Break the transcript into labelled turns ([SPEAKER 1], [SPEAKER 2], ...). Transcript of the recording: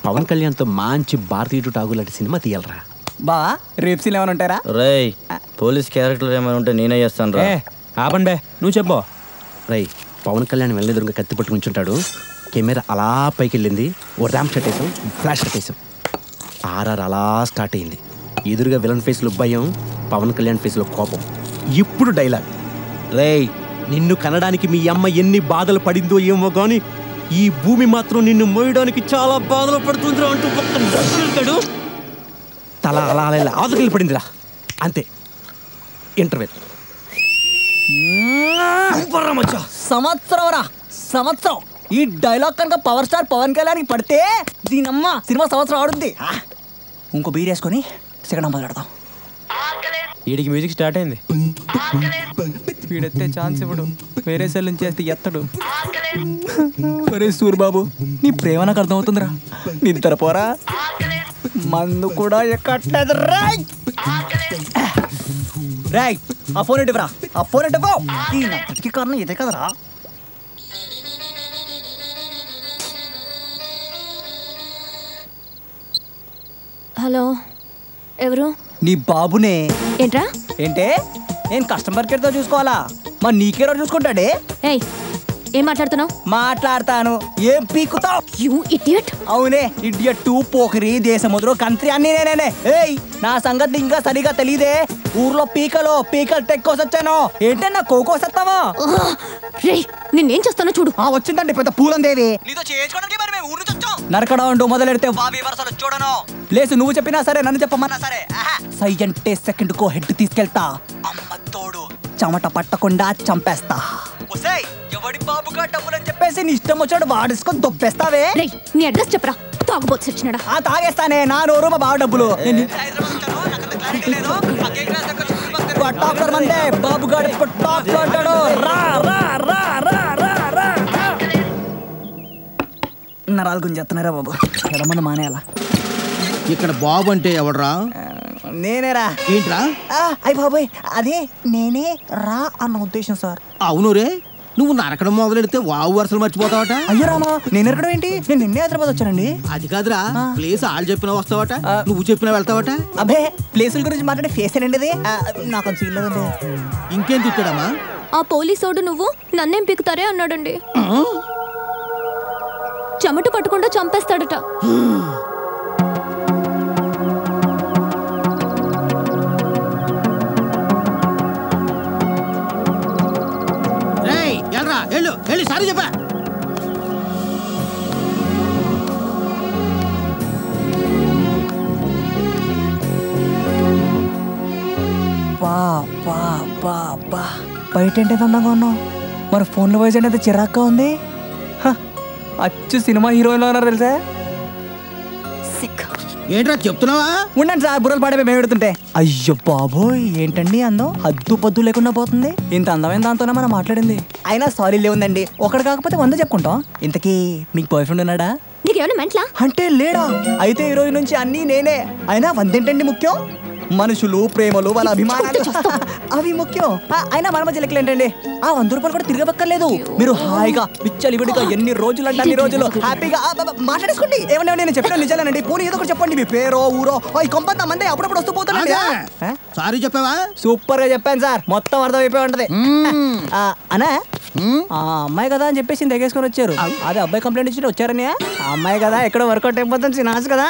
[SPEAKER 1] పవన్ కళ్యాణ్తో మంచి భారతీయుడు టాగు లాంటి సినిమా తీయాలరా.
[SPEAKER 2] బా రేపు సీన్ ఏమైనా ఉంటారా?
[SPEAKER 3] రేయ్ పోలీస్ క్యారెక్టర్ ఏమైనా ఉంటే నేనే చేస్తాను రా.
[SPEAKER 1] ఆపండే, నువ్వు చెప్పు. రై, పవన్ కళ్యాణ్ వెళ్ళేదురుగా కత్తి పట్టుకు ఉంచుంటాడు. కెమెరా అలా పైకి వెళ్ళింది, ఓ ర్యాంప్ షాట్ వేసాం, ఫ్లాష్ షాట్ వేసాం. ఆర్ఆర్ అలా స్టార్ట్ అయింది. ఎదురుగా విలన్ ఫేస్లో భయం, పవన్ కళ్యాణ్ ఫేస్లో కోపం. ఇప్పుడు డైలాగ్. రేయ్, నిన్ను కనడానికి మీ అమ్మ ఎన్ని బాధలు పడిందో ఏమో కానీ ఈ భూమి మాత్రం నిన్ను మోయడానికి చాలా బాధలు పడుతుందిరా అంటూ పక్కన తల అలా అలా ఆదుకెళ్ళి పడిందిరా. అంతే, ఇంటర్వెల్.
[SPEAKER 2] సంవత్సరం రా సంవత్సరం. ఈ డైలాగ్ కనుక పవర్ స్టార్ పవన్ కళ్యాణ్కి పడితే దీనమ్మ సినిమా సంవత్సరం ఆడుద్ది. ఇంకో బీర్ వేసుకొని సెకండ్ మొదలు పెడతాం.
[SPEAKER 1] వీడికి మ్యూజిక్ స్టార్ట్ అయింది.
[SPEAKER 2] వీడెత్తే ఛాన్స్ ఇవ్వడు, వేరే సెల్ నుంచి వేస్తే ఎత్తడు. ఒరే సూరిబాబు, నీ ప్రేమ నాకు అర్థమవుతుందిరా. నిద్ర పోరా, మందు కూడా ఎక్కట్లేదు. రాయ్ ఆ ఫోన్ ఇటువరా, ఆ ఫోన్ ఇటువో. ఈ నక్కకి కారణం ఇదే కదరా.
[SPEAKER 4] హలో, ఎవరు?
[SPEAKER 2] నీ బాబునే.
[SPEAKER 4] ఏంట్రా?
[SPEAKER 2] ఏంటే, నేను కస్టమర్ కేర్తో చూసుకోవాలా? మరి నీకే రోజు చూసుకుంటాడే.
[SPEAKER 4] ఏయ్, ఏం మాట్లాడుతున్నావు?
[SPEAKER 2] మాట్లాడతాను, ఏం పీకుతావు?
[SPEAKER 4] You idiot.
[SPEAKER 2] అవునే, ఇడియట్, పోకిరి, దేశముద్రు, కంత్రి అన్ని నేనే. ఏయ్, నా సంగతి ఇంకా సరిగా తెలీదే. ఊర్లో పీకలు టెక్కోసొచ్చాను. ఏంటే నా కోకోసత్తావా?
[SPEAKER 4] రే, నిన్నేం చేస్తానో చూడు.
[SPEAKER 2] వచ్చిందండి పెద్ద పూలందేవి. నీతో చేయించుకోవడానికి మరి మేము ఊరు నుంచి వచ్చాం. నరకడం అంటూ మొదలెడితే వావి వరసలు చూడను. లేసు నువ్వు చెప్పినా సరే, నన్ను చెప్పమన్నా సరే. సై అంటే సెకండ్ కో హెడ్ తీసుకెళ్తా. అమ్మ తోడు, చెమట పట్టకుండా చంపేస్తా. ఎవడి బాబుగా డబ్బులని చెప్పేసి నీ ఇష్టం వచ్చాడు వాడేసుకొని దొబ్బేస్తావే.
[SPEAKER 4] నీ అడ్రస్ చెప్పరా, తాగుబోతు సచ్చినాడా.
[SPEAKER 2] తాగేస్తానే, నా నోరు మా బావ డబ్బులు. బాబుగాడు అంటాడు. నరాలు గుంజెత్తనారా బాబు, ఎడమంది మానేయాల.
[SPEAKER 5] ఇక్కడ బాబు అంటే ఎవడరా?
[SPEAKER 2] నేనేరా.
[SPEAKER 5] ఏంట్రా?
[SPEAKER 2] అయ్యి బాబోయ్, అదే నేనే రా అన్న ఉద్దేశం సార్.
[SPEAKER 5] అవును రే, నువ్వు నరకడం మొదలెడితే వావు వరుసలు మర్చిపోతావట.
[SPEAKER 2] అయ్యో రామా, నేను నరకడం ఏంటి? నేను నిన్నే హైదరాబాద్ వచ్చానండి.
[SPEAKER 5] అది కాదురా, ప్లేస్ వాళ్ళు చెప్పినా వస్తావట, నువ్వు చెప్పినా వెళ్తావట.
[SPEAKER 2] అబ్బే, ప్లేసుల గురించి మాట్లాడే ఫేస్ ఏంటండి? నాకు సీన్లేదండి.
[SPEAKER 5] ఇంకేం తిట్టాడమ్మా?
[SPEAKER 4] ఆ పోలీసోడు నువ్వు నన్నేం పీకుతారే అన్నాడండి. చెమట పట్టకుండా చంపేస్తాడట.
[SPEAKER 5] వెళ్ళి సారీ చెప్పా.
[SPEAKER 2] బయట ఏంటి అందంగా ఉన్నావు, మరి ఫోన్లో వాయిస్ ఏంటంటే చిరాక్గా ఉంది. అచ్చు సినిమా హీరోయిన్లో ఉన్నారు తెలుసా.
[SPEAKER 5] ఏంట్రా చెప్తున్నావా?
[SPEAKER 2] ఉండండి సార్, బుర్రలు పాడే మేము పెడుతుంటే. అయ్యో బాబోయ్, ఏంటండి అందం హద్దు పద్దు లేకుండా పోతుంది. ఇంత అందమైన దాంతోనే మనం మాట్లాడింది. అయినా సారీ లేవుందండి, ఒకటి కాకపోతే 100 చెప్పుకుంటాం. ఇంతకీ మీకు బాయ్ ఫ్రెండ్ ఉన్నాడా?
[SPEAKER 4] నీకేమైనా మెంట్లా?
[SPEAKER 2] అంటే లేడా? అయితే ఈ రోజు నుంచి అన్నీ నేనే. అయినా 100 ఏంటండి ముఖ్యం? మనుషులు, ప్రేమలు, వాళ్ళ అభిమానాలు అవి ముఖ్యం. అయినా మన మధ్య లెక్కలు ఏంటండి? ఆ 100 రూపాయలు కూడా తిరగబక్కర్లేదు. మీరు హాయిగా విచ్చలివిడిగా ఎన్ని రోజులు అంటే అన్ని రోజులు హ్యాపీగా మాట్లాడేసుకోండి. ఏమన్నా నేను చెప్పిన నిజాలేనండి. పోనీ ఏదో ఒకటి చెప్పండి, మీ పేరో ఊరో. ఈ కొంత మంది అప్పుడప్పుడు వస్తూ పోతానండి.
[SPEAKER 5] సారీ చెప్పావా?
[SPEAKER 2] సూపర్ గా చెప్పాను సార్, మొత్తం అర్థమైపోయి ఉంటది. అనా ఆ అమ్మాయి కదా అని చెప్పేసి తెగేసుకొని వచ్చారు. అదే అబ్బాయి కంప్లైంట్ ఇచ్చి వచ్చారని. ఆ అమ్మాయి కదా ఎక్కడో వర్కౌట్ అయిపోతుంది నాసు కదా.